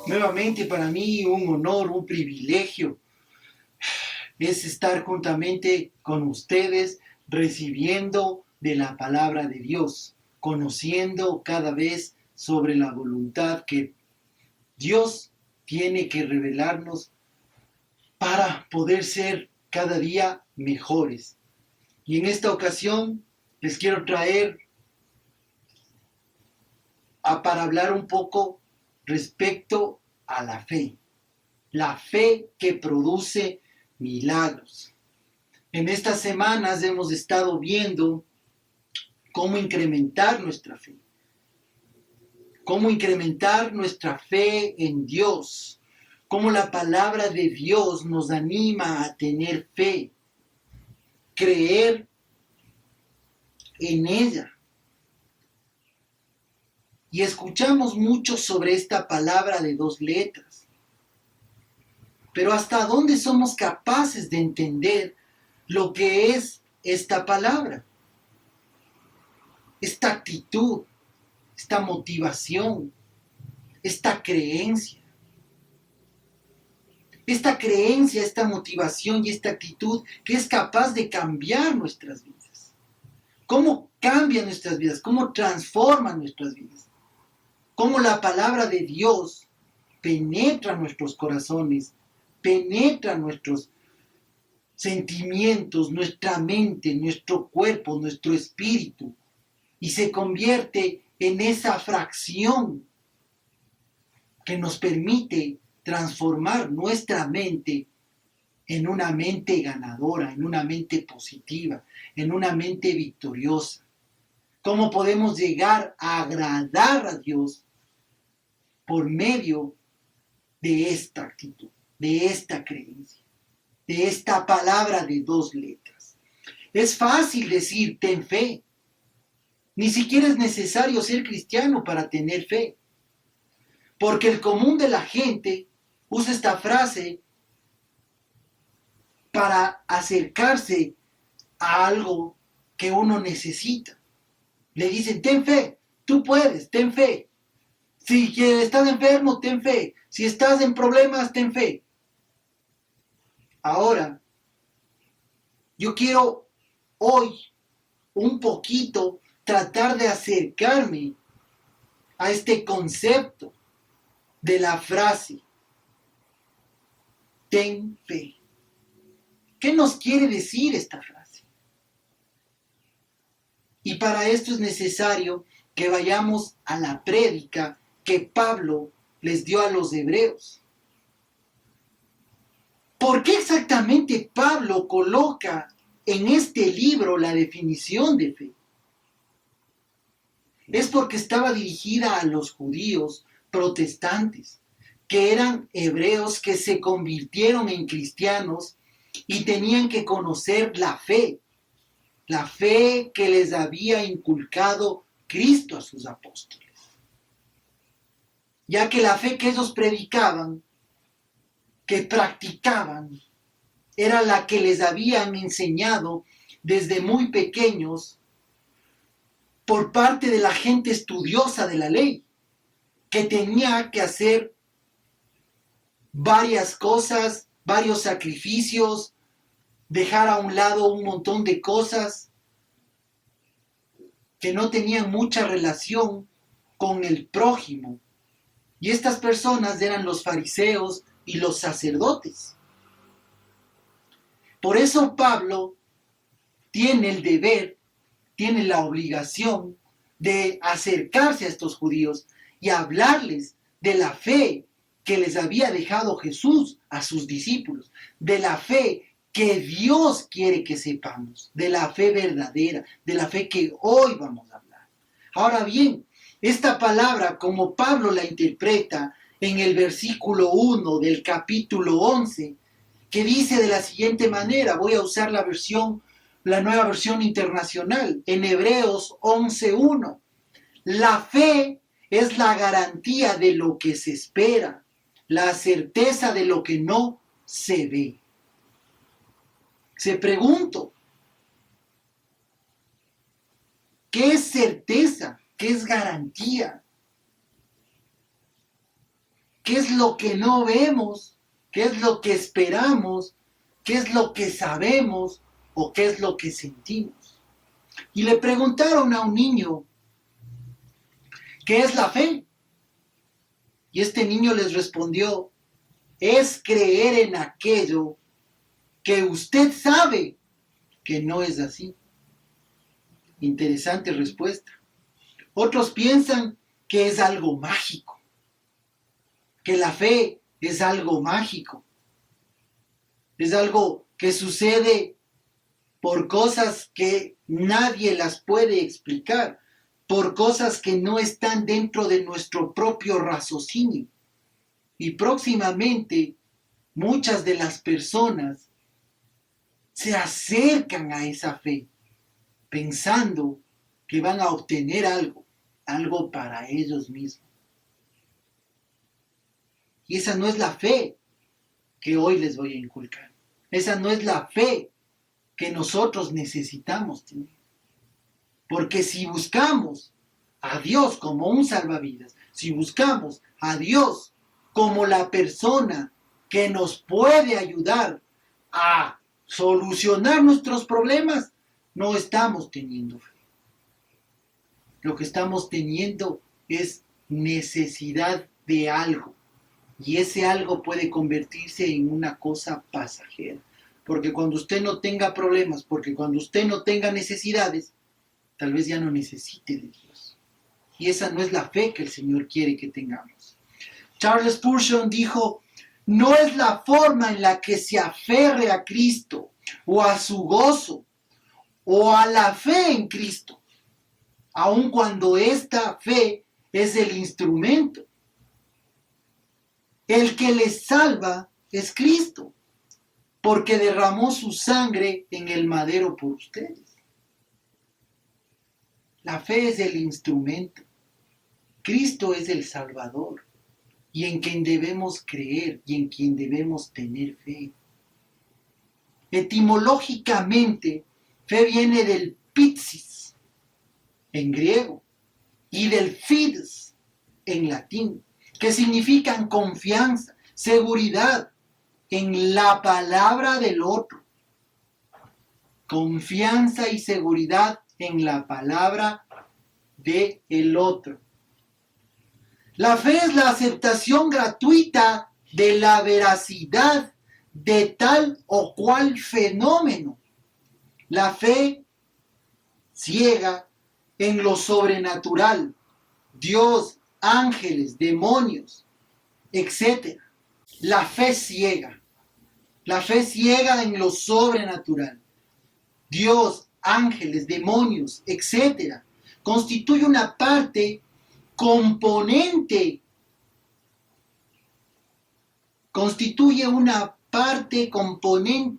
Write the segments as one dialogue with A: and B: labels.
A: Nuevamente para mí un honor, un privilegio es estar juntamente con ustedes recibiendo de la palabra de Dios, conociendo cada vez sobre la voluntad que Dios tiene que revelarnos para poder ser cada día mejores. Y en esta ocasión les quiero traer para hablar un poco respecto a la fe que produce milagros. En estas semanas hemos estado viendo cómo incrementar nuestra fe en Dios, cómo la palabra de Dios nos anima a tener fe, creer en ella. Y escuchamos mucho sobre esta palabra de dos letras. Pero ¿hasta dónde somos capaces de entender lo que es esta palabra? Esta actitud, esta motivación, esta creencia. Esta creencia, esta motivación y esta actitud que es capaz de cambiar nuestras vidas. ¿Cómo cambia nuestras vidas? ¿Cómo transforma nuestras vidas? ¿Cómo la palabra de Dios penetra nuestros corazones, penetra nuestros sentimientos, nuestra mente, nuestro cuerpo, nuestro espíritu, y se convierte en esa fracción que nos permite transformar nuestra mente en una mente ganadora, en una mente positiva, en una mente victoriosa? ¿Cómo podemos llegar a agradar a Dios por medio de esta actitud, de esta creencia, de esta palabra de dos letras? Es fácil decir, ten fe. Ni siquiera es necesario ser cristiano para tener fe. Porque el común de la gente usa esta frase para acercarse a algo que uno necesita. Le dicen, ten fe, tú puedes, ten fe. Si estás enfermo, ten fe. Si estás en problemas, ten fe. Ahora, yo quiero hoy un poquito tratar de acercarme a este concepto de la frase, ten fe. ¿Qué nos quiere decir esta frase? Y para esto es necesario que vayamos a la prédica que Pablo les dio a los hebreos. ¿Por qué exactamente Pablo coloca en este libro la definición de fe? Es porque estaba dirigida a los judíos protestantes, que eran hebreos que se convirtieron en cristianos y tenían que conocer la fe que les había inculcado Cristo a sus apóstoles. Ya que la fe que ellos predicaban, que practicaban, era la que les habían enseñado desde muy pequeños por parte de la gente estudiosa de la ley, que tenía que hacer varias cosas, varios sacrificios, dejar a un lado un montón de cosas que no tenían mucha relación con el prójimo. Y estas personas eran los fariseos y los sacerdotes. Por eso Pablo tiene el deber, tiene la obligación de acercarse a estos judíos y hablarles de la fe que les había dejado Jesús a sus discípulos, de la fe que Dios quiere que sepamos, de la fe verdadera, de la fe que hoy vamos a hablar. Ahora bien, esta palabra, como Pablo la interpreta en el versículo 1 del capítulo 11, que dice de la siguiente manera, voy a usar la nueva versión internacional, en Hebreos 11:1. La fe es la garantía de lo que se espera, la certeza de lo que no se ve. Se pregunto, ¿qué es certeza? ¿Qué es garantía? qué es lo que no vemos, qué es lo que esperamos, qué es lo que sabemos o qué es lo que sentimos. Y le preguntaron a un niño, ¿qué es la fe? Y este niño les respondió, es creer en aquello que usted sabe que no es así. Interesante respuesta. Otros piensan que es algo mágico, que la fe es algo mágico, es algo que sucede por cosas que nadie las puede explicar, por cosas que no están dentro de nuestro propio raciocinio. Y próximamente muchas de las personas se acercan a esa fe pensando que van a obtener algo para ellos mismos. Y esa no es la fe que hoy les voy a inculcar. Esa no es la fe que nosotros necesitamos tener. Porque si buscamos a Dios como un salvavidas, si buscamos a Dios como la persona que nos puede ayudar a solucionar nuestros problemas, no estamos teniendo fe. Lo que estamos teniendo es necesidad de algo. Y ese algo puede convertirse en una cosa pasajera. Porque cuando usted no tenga problemas, porque cuando usted no tenga necesidades, tal vez ya no necesite de Dios. Y esa no es la fe que el Señor quiere que tengamos. Charles Spurgeon dijo, no es la forma en la que se aferre a Cristo, o a su gozo, o a la fe en Cristo, aun cuando esta fe es el instrumento. El que les salva es Cristo, porque derramó su sangre en el madero por ustedes. La fe es el instrumento. Cristo es el Salvador, y en quien debemos creer y en quien debemos tener fe. Etimológicamente, fe viene del pitsis, en griego, y del fides, en latín, que significan confianza, seguridad en la palabra del otro. Confianza y seguridad en la palabra del otro. La fe es la aceptación gratuita de la veracidad de tal o cual fenómeno. La fe ciega en lo sobrenatural, Dios, ángeles, demonios, etc. La fe ciega en lo sobrenatural, Dios, ángeles, demonios, etc. Constituye una parte componente,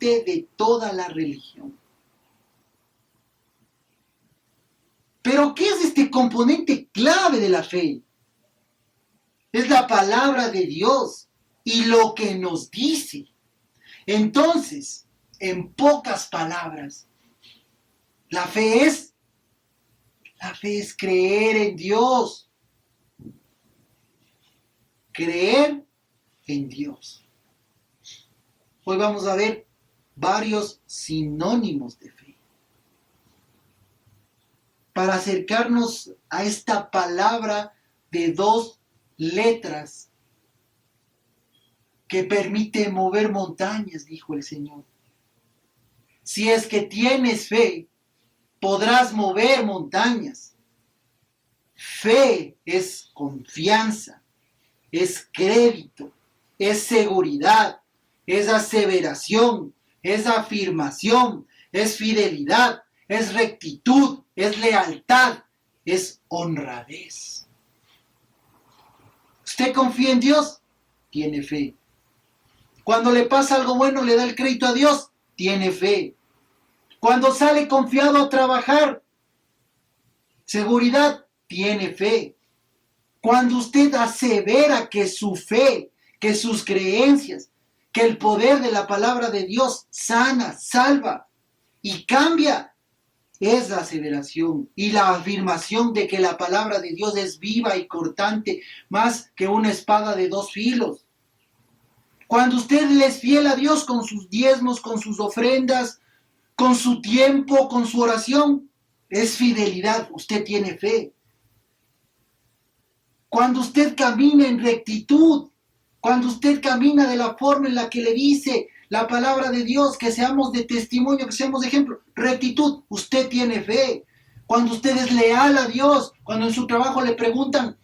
A: de toda la religión. Pero ¿qué es este componente clave de la fe? Es la palabra de Dios y lo que nos dice. Entonces, en pocas palabras, la fe es creer en Dios. Creer en Dios. Hoy vamos a ver varios sinónimos de fe. Para acercarnos a esta palabra de 2 letras que permite mover montañas, dijo el Señor. Si es que tienes fe, podrás mover montañas. Fe es confianza, es crédito, es seguridad, es aseveración, es afirmación, es fidelidad, es rectitud, es lealtad, es honradez. ¿Usted confía en Dios? Tiene fe. Cuando le pasa algo bueno, le da el crédito a Dios, tiene fe. Cuando sale confiado a trabajar, seguridad, tiene fe. Cuando usted asevera que su fe, que sus creencias, que el poder de la palabra de Dios sana, salva y cambia, es la aseveración y la afirmación de que la palabra de Dios es viva y cortante, más que una espada de dos filos. Cuando usted le es fiel a Dios con sus diezmos, con sus ofrendas, con su tiempo, con su oración, es fidelidad, usted tiene fe. Cuando usted camina en rectitud, cuando usted camina de la forma en la que le dice la palabra de Dios, que seamos de testimonio, que seamos de ejemplo, rectitud, usted tiene fe. Cuando usted es leal a Dios, cuando en su trabajo le preguntan,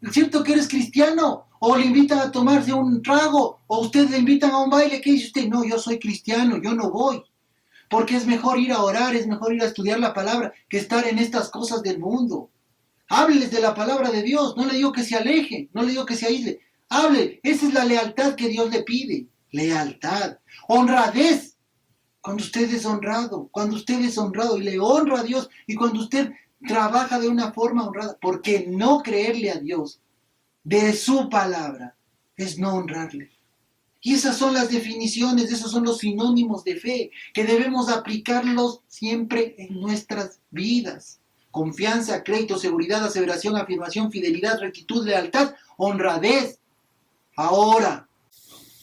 A: ¿es cierto que eres cristiano? O le invitan a tomarse un trago, o usted le invitan a un baile, ¿qué dice usted? No, yo soy cristiano, yo no voy. Porque es mejor ir a orar, es mejor ir a estudiar la palabra que estar en estas cosas del mundo. Hábleles de la palabra de Dios, no le digo que se aleje, no le digo que se aísle. Hable, esa es la lealtad que Dios le pide. Lealtad, honradez. Cuando usted es honrado, y le honra a Dios, y cuando usted trabaja de una forma honrada, porque no creerle a Dios de su palabra es no honrarle. Y esas son las definiciones, esos son los sinónimos de fe, que debemos aplicarlos siempre en nuestras vidas. Confianza, crédito, seguridad, aseveración, afirmación, fidelidad, rectitud, lealtad, honradez. Ahora,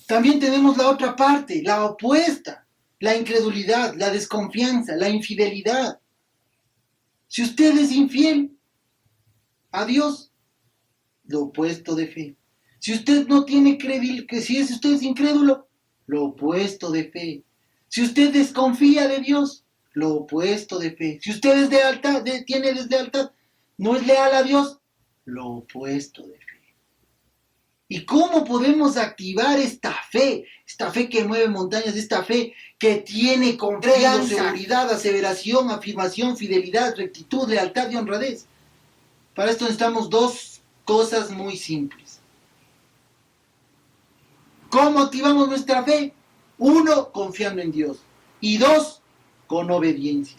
A: también tenemos la otra parte, la opuesta, la incredulidad, la desconfianza, la infidelidad. Si usted es infiel a Dios, lo opuesto de fe. Si usted no tiene credibilidad, si usted es incrédulo, lo opuesto de fe. Si usted desconfía de Dios, lo opuesto de fe. Si usted es tiene deslealtad, no es leal a Dios, lo opuesto de fe. ¿Y cómo podemos activar esta fe? Esta fe que mueve montañas, esta fe que tiene confianza, seguridad, aseveración, afirmación, fidelidad, rectitud, lealtad y honradez. Para esto necesitamos dos cosas muy simples. ¿Cómo activamos nuestra fe? 1, confiando en Dios. Y 2, con obediencia.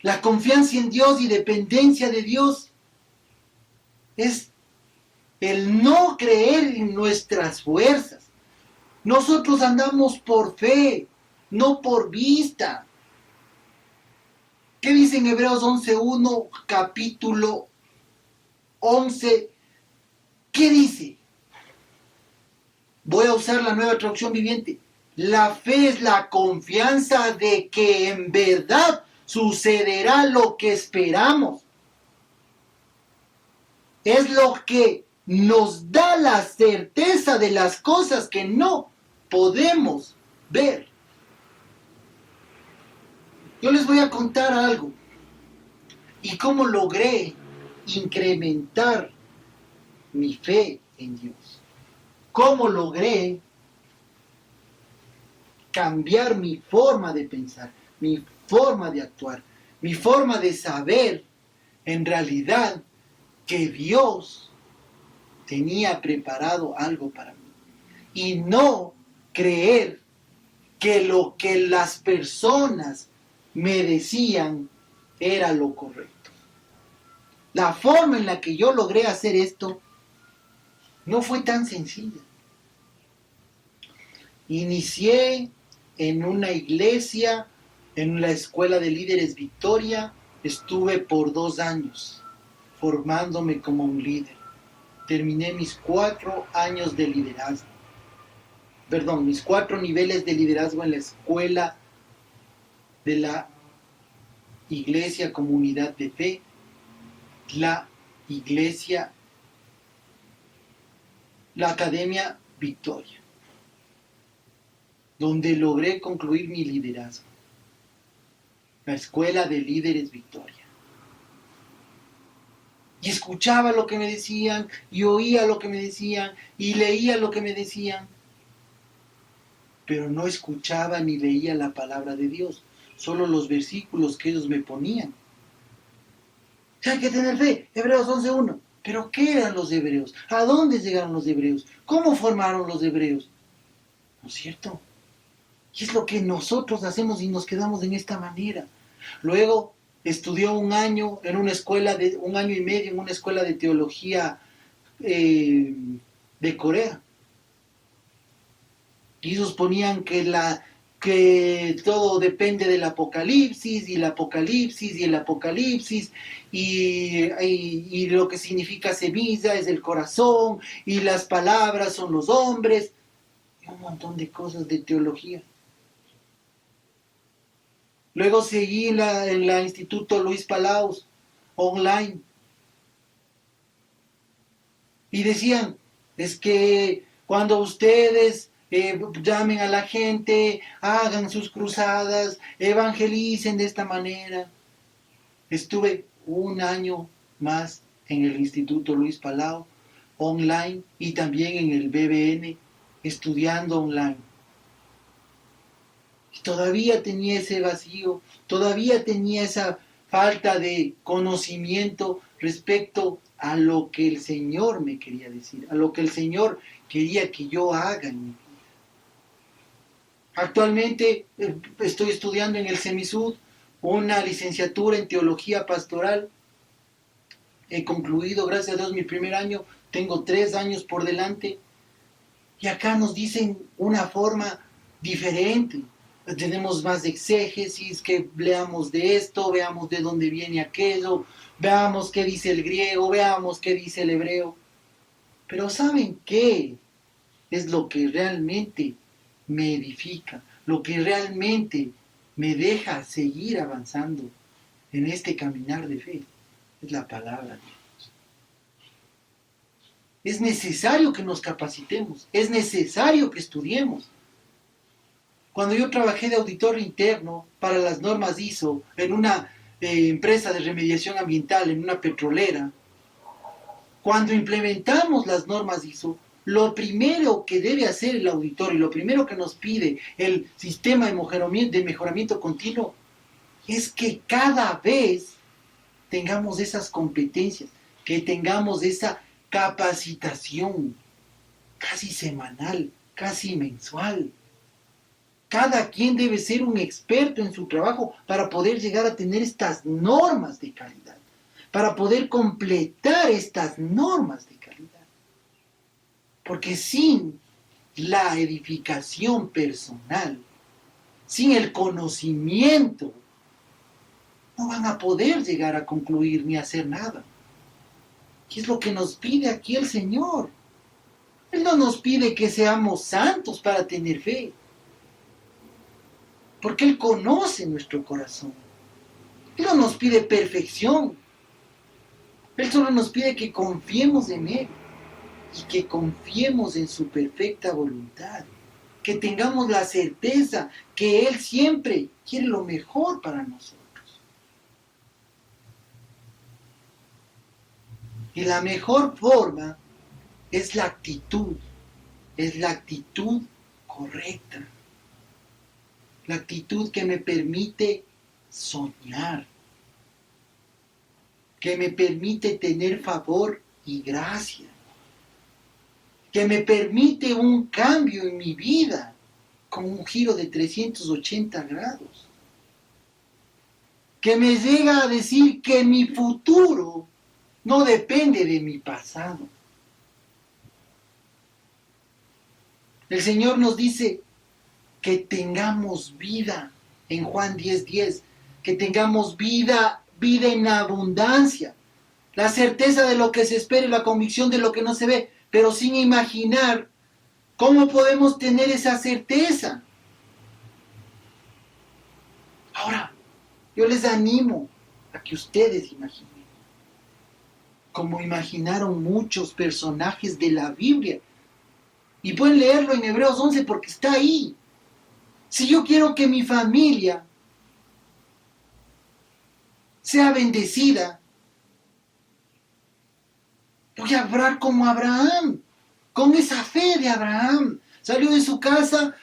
A: La confianza en Dios y dependencia de Dios es el no creer en nuestras fuerzas. Nosotros andamos por fe, no por vista. ¿Qué dice en Hebreos 11:1, capítulo 11? ¿Qué dice? Voy a usar la Nueva Traducción Viviente. La fe es la confianza de que en verdad sucederá lo que esperamos. Es lo que nos da la certeza de las cosas que no podemos ver. Yo les voy a contar algo y cómo logré incrementar mi fe en Dios. Cómo logré cambiar mi forma de pensar, mi forma de actuar, mi forma de saber en realidad que Dios tenía preparado algo para mí. Y no creer que lo que las personas me decían era lo correcto. La forma en la que yo logré hacer esto no fue tan sencilla. Inicié en una iglesia, en la escuela de líderes Victoria. Estuve por 2 años formándome como un líder. Terminé mis 4 años de liderazgo. Mis 4 niveles de liderazgo en la escuela de la Iglesia Comunidad de Fe, la Academia Victoria, donde logré concluir mi liderazgo. La escuela de líderes Victoria. Y escuchaba lo que me decían, y oía lo que me decían, y leía lo que me decían. Pero no escuchaba ni leía la palabra de Dios, solo los versículos que ellos me ponían. Hay que tener fe, Hebreos 11:1. ¿Pero qué eran los hebreos? ¿A dónde llegaron los hebreos? ¿Cómo formaron los hebreos? ¿No es cierto? Y es lo que nosotros hacemos y nos quedamos en esta manera. Luego estudió 1 año en una escuela de 1 año y medio en una escuela de teología de Corea. Y ellos ponían que que todo depende del Apocalipsis y el Apocalipsis y el Apocalipsis y lo que significa semilla es el corazón y las palabras son los hombres y un montón de cosas de teología. Luego seguí en la Instituto Luis Palaus, online, y decían, es que cuando ustedes llamen a la gente, hagan sus cruzadas, evangelicen de esta manera. Estuve un año más en el Instituto Luis Palau, online, y también en el BBN, estudiando online. Y todavía tenía ese vacío, todavía tenía esa falta de conocimiento respecto a lo que el Señor me quería decir, a lo que el Señor quería que yo haga en mi vida. Actualmente estoy estudiando en el CEMISUD una licenciatura en teología pastoral. He concluido, gracias a Dios, mi primer año. Tengo 3 años por delante. Y acá nos dicen una forma diferente. Tenemos más exégesis, que leamos de esto, veamos de dónde viene aquello, veamos qué dice el griego, veamos qué dice el hebreo. Pero ¿saben qué es lo que realmente me edifica? Lo que realmente me deja seguir avanzando en este caminar de fe es la palabra de Dios. Es necesario que nos capacitemos, es necesario que estudiemos. Cuando yo trabajé de auditor interno para las normas ISO en una empresa de remediación ambiental, en una petrolera, cuando implementamos las normas ISO, lo primero que debe hacer el auditor y lo primero que nos pide el sistema de mejoramiento continuo es que cada vez tengamos esas competencias, que tengamos esa capacitación casi semanal, casi mensual. Cada quien debe ser un experto en su trabajo para poder llegar a tener estas normas de calidad, para poder completar estas normas de calidad. Porque sin la edificación personal, sin el conocimiento, no van a poder llegar a concluir ni a hacer nada. ¿Qué es lo que nos pide aquí el Señor? Él no nos pide que seamos santos para tener fe, porque Él conoce nuestro corazón. Él no nos pide perfección. Él solo nos pide que confiemos en Él y que confiemos en su perfecta voluntad. Que tengamos la certeza que Él siempre quiere lo mejor para nosotros. Y la mejor forma es la actitud correcta. La actitud que me permite soñar, que me permite tener favor y gracia, que me permite un cambio en mi vida con un giro de 380 grados, que me llega a decir que mi futuro no depende de mi pasado. El Señor nos dice que tengamos vida en Juan 10:10, que tengamos vida en abundancia, la certeza de lo que se espera y la convicción de lo que no se ve, pero sin imaginar cómo podemos tener esa certeza. Ahora, yo les animo a que ustedes imaginen, como imaginaron muchos personajes de la Biblia, y pueden leerlo en Hebreos 11 porque está ahí. Si yo quiero que mi familia sea bendecida, voy a obrar como Abraham, con esa fe de Abraham. Salió de su casa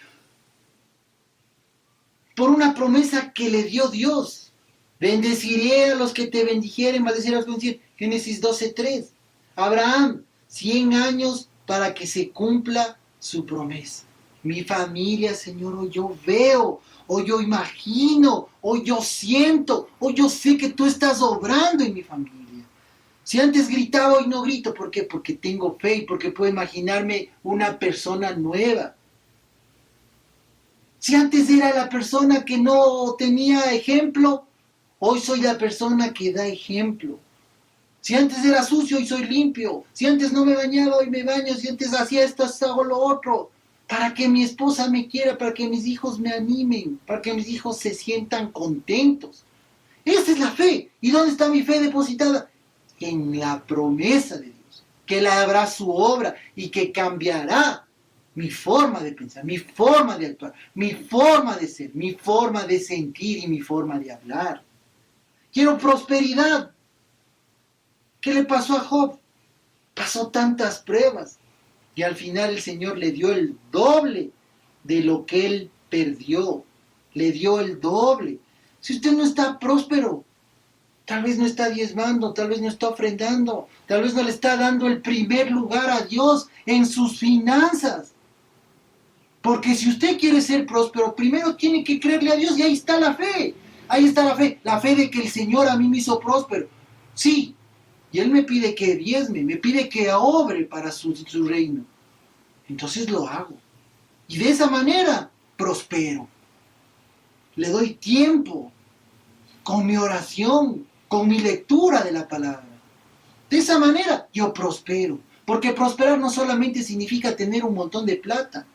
A: por una promesa que le dio Dios. Bendeciré a los que te bendijeren, maldeciré a los que bendijeren. Génesis 12:3. Abraham, 100 años para que se cumpla su promesa. Mi familia, Señor, hoy yo veo, hoy yo imagino, hoy yo siento, hoy yo sé que tú estás obrando en mi familia. Si antes gritaba, hoy no grito. ¿Por qué? Porque tengo fe y porque puedo imaginarme una persona nueva. Si antes era la persona que no tenía ejemplo, hoy soy la persona que da ejemplo. Si antes era sucio, hoy soy limpio. Si antes no me bañaba, hoy me baño. Si antes hacía esto, hago lo otro. Para que mi esposa me quiera, para que mis hijos me animen, para que mis hijos se sientan contentos. Esa es la fe. ¿Y dónde está mi fe depositada? En la promesa de Dios, que Él hará su obra y que cambiará mi forma de pensar, mi forma de actuar, mi forma de ser, mi forma de sentir y mi forma de hablar. Quiero prosperidad. ¿Qué le pasó a Job? Pasó tantas pruebas y al final el Señor le dio el doble de lo que él perdió. Le dio el doble. Si usted no está próspero, tal vez no está diezmando, tal vez no está ofrendando, tal vez no le está dando el primer lugar a Dios en sus finanzas. Porque si usted quiere ser próspero, primero tiene que creerle a Dios y ahí está la fe. Ahí está la fe de que el Señor a mí me hizo próspero. Sí, y Él me pide que diezme, me pide que obre para su reino. Entonces lo hago. Y de esa manera prospero. Le doy tiempo con mi oración, con mi lectura de la palabra. De esa manera yo prospero. Porque prosperar no solamente significa tener un montón de plata.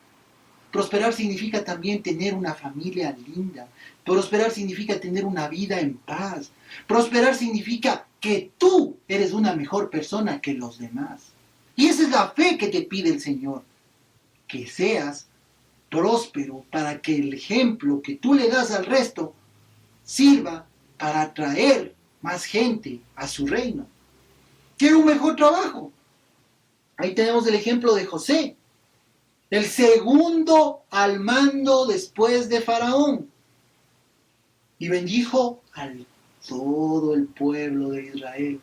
A: Prosperar significa también tener una familia linda. Prosperar significa tener una vida en paz. Prosperar significa que tú eres una mejor persona que los demás. Y esa es la fe que te pide el Señor. Que seas próspero para que el ejemplo que tú le das al resto sirva para atraer más gente a su reino. Quiero un mejor trabajo. Ahí tenemos el ejemplo de José. El segundo al mando después de Faraón. Y bendijo a todo el pueblo de Israel.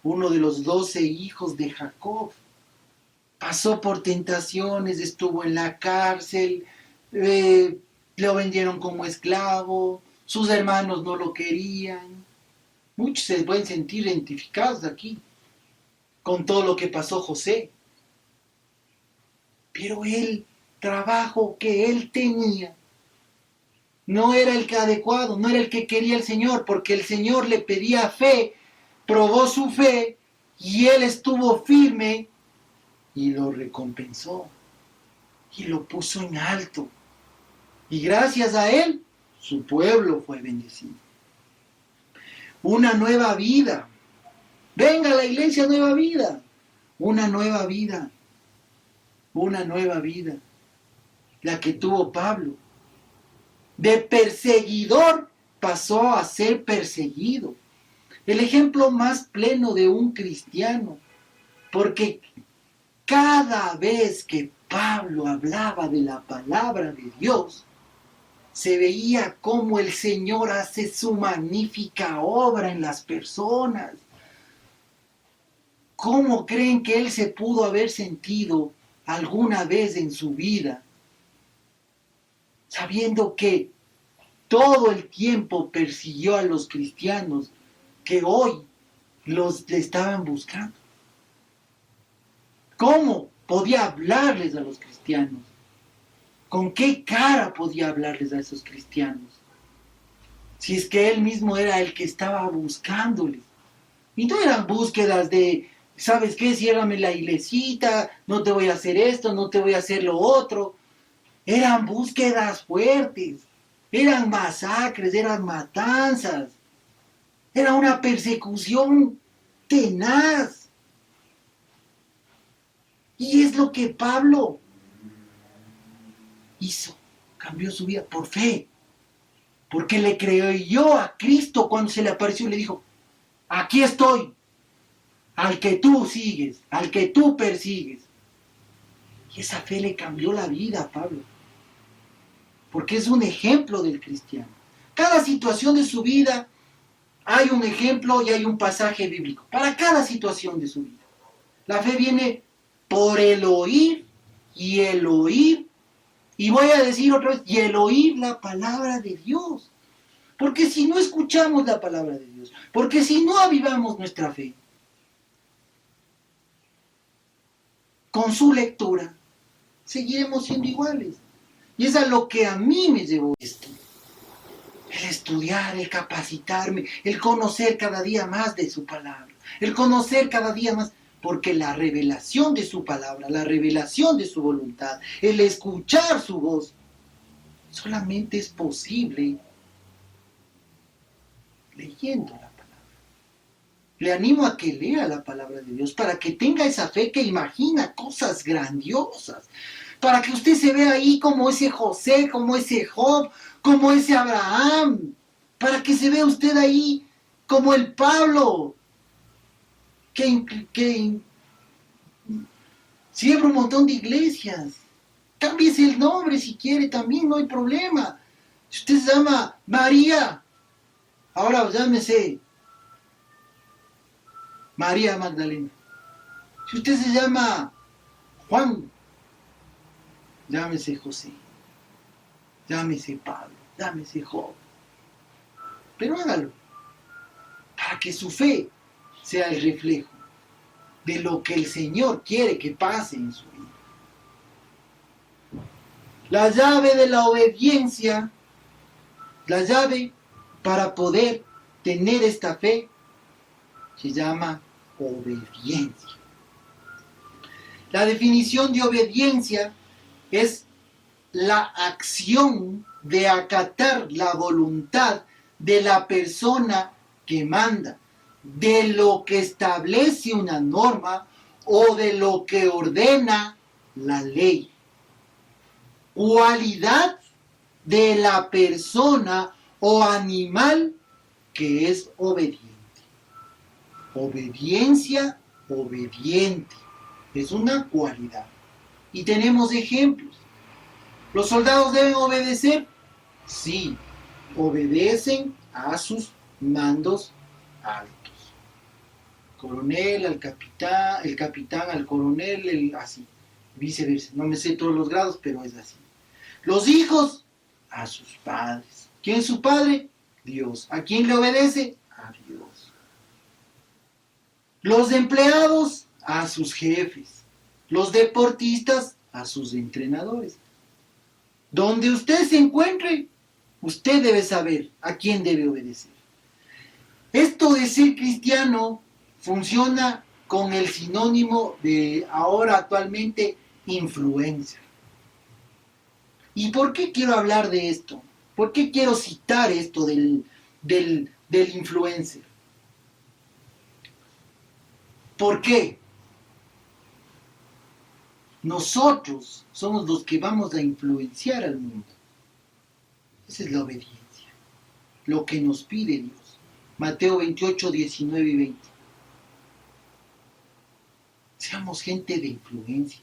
A: Uno de los 12 hijos de Jacob. Pasó por tentaciones, estuvo en la cárcel, lo vendieron como esclavo, sus hermanos no lo querían. Muchos se pueden sentir identificados aquí con todo lo que pasó José. Pero el trabajo que él tenía no era el que adecuado, no era el que quería el Señor, porque el Señor le pedía fe, probó su fe y él estuvo firme y lo recompensó y lo puso en alto. Y gracias a él, su pueblo fue bendecido. Una nueva vida. Venga a la iglesia, nueva vida. Una nueva vida. Una nueva vida. La que tuvo Pablo. De perseguidor pasó a ser perseguido. El ejemplo más pleno de un cristiano. Porque cada vez que Pablo hablaba de la palabra de Dios, se veía cómo el Señor hace su magnífica obra en las personas. ¿Cómo creen que él se pudo haber sentido alguna vez en su vida, sabiendo que todo el tiempo persiguió a los cristianos que hoy los le estaban buscando? ¿Cómo podía hablarles a los cristianos? ¿Con qué cara podía hablarles a esos cristianos? Si es que él mismo era el que estaba buscándoles. Y no eran búsquedas de, ¿sabes qué? Ciérrame la iglesita, no te voy a hacer esto, no te voy a hacer lo otro. Eran búsquedas fuertes, eran masacres, eran matanzas. Era una persecución tenaz. Y es lo que Pablo hizo, cambió su vida por fe, porque le creyó a Cristo cuando se le apareció y le dijo, aquí estoy, al que tú sigues, al que tú persigues. Y esa fe le cambió la vida a Pablo, porque es un ejemplo del cristiano. Cada situación de su vida hay un ejemplo y hay un pasaje bíblico, para cada situación de su vida. La fe viene por el oír y el oír. Y voy a decir otra vez, y el oír la palabra de Dios. Porque si no escuchamos la palabra de Dios, porque si no avivamos nuestra fe con su lectura, seguiremos siendo iguales. Y es a lo que a mí me llevó esto. El estudiar, el capacitarme, el conocer cada día más de su palabra, el conocer cada día más, porque la revelación de su palabra, la revelación de su voluntad, el escuchar su voz, solamente es posible leyendo la palabra. Le animo a que lea la palabra de Dios para que tenga esa fe que imagina cosas grandiosas, para que usted se vea ahí como ese José, como ese Job, como ese Abraham, para que se vea usted ahí como el Pablo, que siembra un montón de iglesias. Cámbiese el nombre si quiere también, no hay problema. Si usted se llama María, ahora llámese María Magdalena. Si usted se llama Juan, llámese José, llámese Pablo, llámese Job. Pero hágalo, para que su fe sea el reflejo de lo que el Señor quiere que pase en su vida. La llave de la obediencia, la llave para poder tener esta fe, se llama obediencia. La definición de obediencia es la acción de acatar la voluntad de la persona que manda, de lo que establece una norma o de lo que ordena la ley. Cualidad de la persona o animal que es obediente. Obediencia, obediente. Es una cualidad. Y tenemos ejemplos. ¿Los soldados deben obedecer? Sí, obedecen a sus mandos altos. Coronel al capitán, el capitán al coronel, así, viceversa. No me sé todos los grados, pero es así. Los hijos a sus padres. ¿Quién es su padre? Dios. ¿A quién le obedece? A Dios. Los empleados a sus jefes. Los deportistas a sus entrenadores. Donde usted se encuentre, usted debe saber a quién debe obedecer. Esto de ser cristiano funciona con el sinónimo de ahora actualmente influencer. ¿Y por qué quiero hablar de esto? ¿Por qué quiero citar esto del influencer? ¿Por qué? Nosotros somos los que vamos a influenciar al mundo. Esa es la obediencia, lo que nos pide Dios. Mateo 28, 19 y 20. Seamos gente de influencia.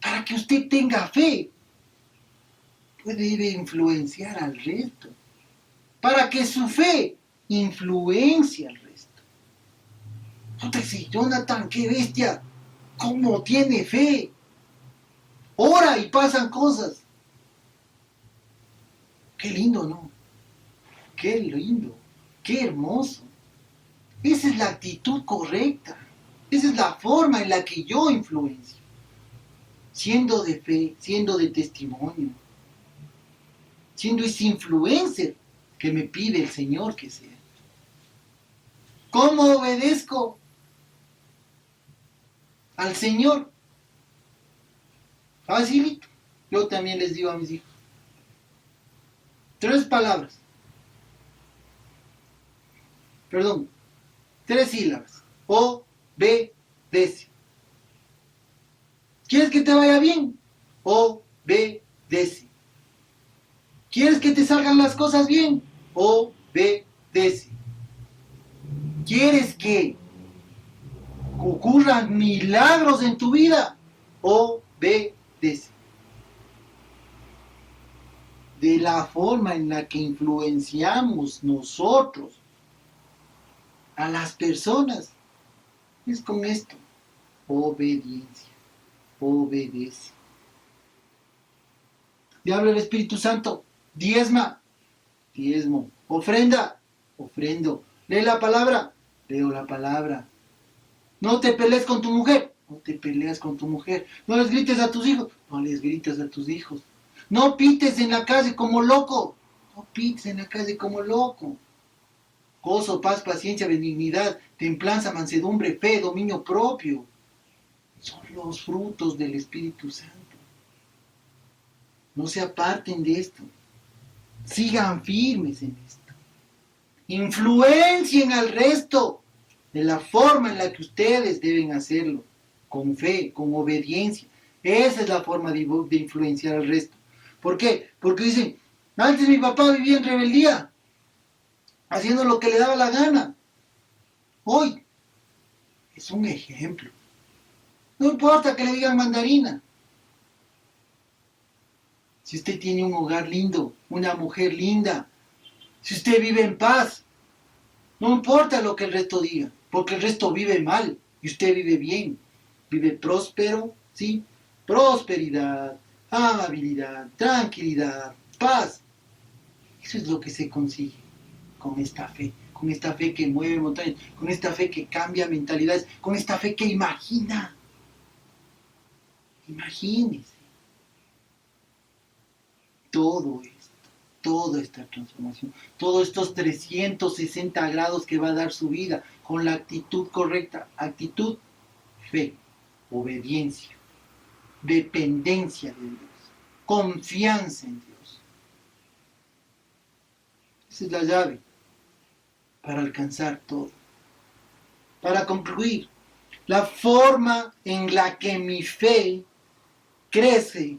A: Para que usted tenga fe, debe influenciar al resto. Para que su fe influencie al resto. No te dice, Jonathan, qué bestia, cómo tiene fe. Ora y pasan cosas. Qué lindo, ¿no? Qué lindo, qué hermoso. Esa es la actitud correcta. Esa es la forma en la que yo influencio. Siendo de fe, siendo de testimonio. Siendo ese influencer que me pide el Señor que sea. ¿Cómo obedezco al Señor? Facilito. Yo también les digo a mis hijos. 3 palabras. Perdón. 3 sílabas. Obedece. ¿Quieres que te vaya bien? Obedece. ¿Quieres que te salgan las cosas bien? Obedece. ¿Quieres que ocurran milagros en tu vida? Obedece. De la forma en la que influenciamos nosotros a las personas es con esto. Obediencia. Obedece. Le habla el Espíritu Santo. Diezma. Diezmo. Ofrenda. Ofrendo. Lee la palabra. Leo la palabra. No te pelees con tu mujer. No te peleas con tu mujer. No les grites a tus hijos. No les grites a tus hijos. No pites en la calle como loco. No pites en la calle como loco. Gozo, paz, paciencia, benignidad, templanza, mansedumbre, fe, dominio propio. Son los frutos del Espíritu Santo. No se aparten de esto. Sigan firmes en esto. Influencien al resto de la forma en la que ustedes deben hacerlo. Con fe, con obediencia. Esa es la forma de influenciar al resto. ¿Por qué? Porque dicen, antes mi papá vivía en rebeldía, haciendo lo que le daba la gana. Hoy es un ejemplo. No importa que le digan mandarina. Si usted tiene un hogar lindo, una mujer linda, si usted vive en paz, no importa lo que el resto diga, porque el resto vive mal y usted vive bien, vive próspero, ¿sí? Prosperidad, amabilidad, tranquilidad, paz. Eso es lo que se consigue con esta fe que mueve montañas, con esta fe que cambia mentalidades, con esta fe que imagina. Imagínese todo esto, toda esta transformación, todos estos 360 grados que va a dar su vida con la actitud correcta. Actitud, fe, obediencia, dependencia de Dios, confianza en Dios. Esa es la llave para alcanzar todo. Para concluir, la forma en la que mi fe crece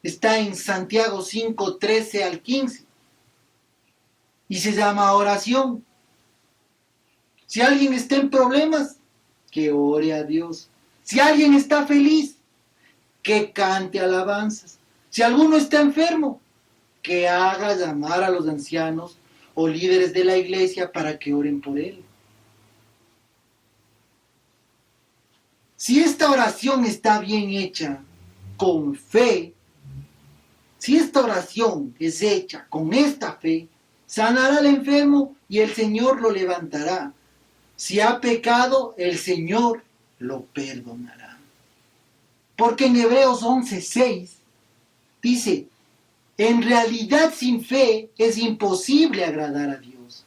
A: está en Santiago 5, 13 al 15 y se llama oración. Si alguien está en problemas, que ore a Dios. Si alguien está feliz, que cante alabanzas. Si alguno está enfermo, que haga llamar a los ancianos o líderes de la iglesia para que oren por él. Si esta oración está bien hecha con fe, si esta oración es hecha con esta fe, sanará al enfermo y el Señor lo levantará. Si ha pecado, el Señor lo perdonará. Porque en Hebreos 11:6 dice, en realidad sin fe es imposible agradar a Dios,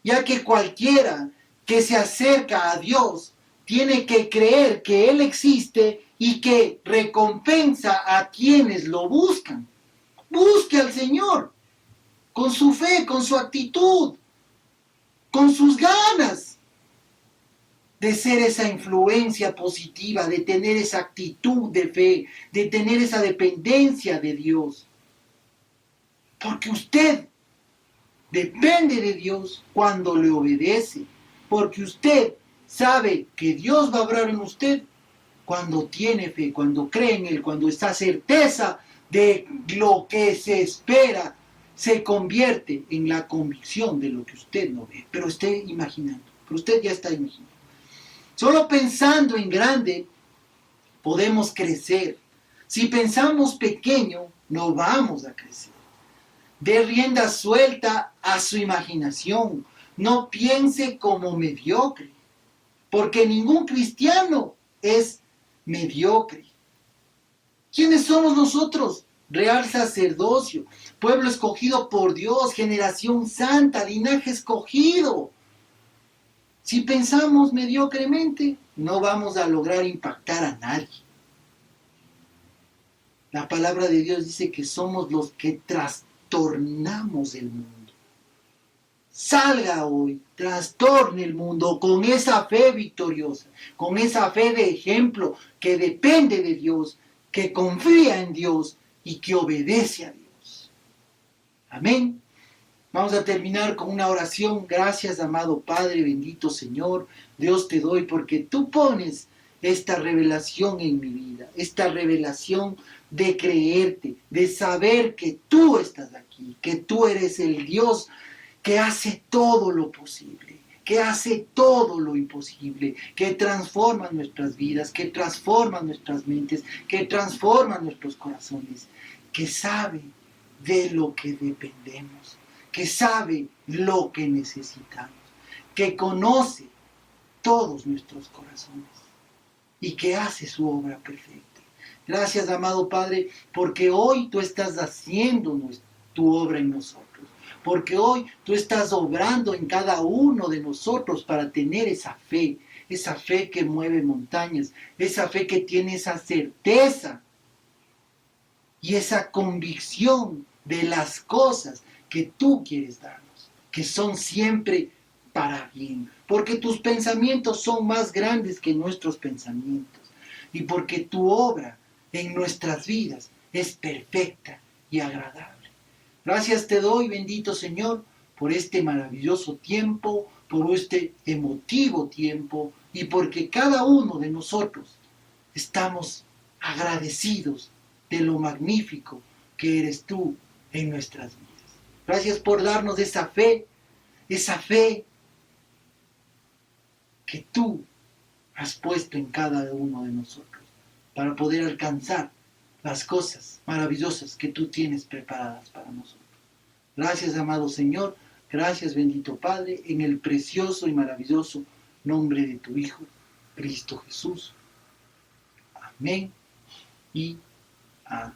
A: ya que cualquiera que se acerca a Dios tiene que creer que Él existe y que recompensa a quienes lo buscan. Busque al Señor con su fe, con su actitud, con sus ganas de ser esa influencia positiva, de tener esa actitud de fe, de tener esa dependencia de Dios. Porque usted depende de Dios cuando le obedece. Porque usted sabe que Dios va a obrar en usted cuando tiene fe, cuando cree en Él, cuando está certeza de lo que se espera, se convierte en la convicción de lo que usted no ve. Pero esté imaginando, pero usted ya está imaginando. Solo pensando en grande podemos crecer. Si pensamos pequeño, no vamos a crecer. Dé rienda suelta a su imaginación. No piense como mediocre, porque ningún cristiano es mediocre. ¿Quiénes somos nosotros? Real sacerdocio, pueblo escogido por Dios, generación santa, linaje escogido. Si pensamos mediocremente, no vamos a lograr impactar a nadie. La palabra de Dios dice que somos los que trastornamos el mundo. Salga hoy, trastorne el mundo con esa fe victoriosa, con esa fe de ejemplo que depende de Dios, que confía en Dios y que obedece a Dios. Amén. Vamos a terminar con una oración. Gracias, amado Padre, bendito Señor. Dios te doy porque tú pones esta revelación en mi vida, esta revelación de creerte, de saber que tú estás aquí, que tú eres el Dios que hace todo lo posible, que hace todo lo imposible, que transforma nuestras vidas, que transforma nuestras mentes, que transforma nuestros corazones, que sabe de lo que dependemos, que sabe lo que necesitamos, que conoce todos nuestros corazones y que hace su obra perfecta. Gracias, amado Padre, porque hoy tú estás haciendo tu obra en nosotros. Porque hoy tú estás obrando en cada uno de nosotros para tener esa fe que mueve montañas, esa fe que tiene esa certeza y esa convicción de las cosas que tú quieres darnos, que son siempre para bien, porque tus pensamientos son más grandes que nuestros pensamientos y porque tu obra en nuestras vidas es perfecta y agradable. Gracias te doy, bendito Señor, por este maravilloso tiempo, por este emotivo tiempo y porque cada uno de nosotros estamos agradecidos de lo magnífico que eres tú en nuestras vidas. Gracias por darnos esa fe que tú has puesto en cada uno de nosotros para poder alcanzar las cosas maravillosas que tú tienes preparadas para nosotros. Gracias, amado Señor, gracias, bendito Padre, en el precioso y maravilloso nombre de tu Hijo, Cristo Jesús. Amén y amén.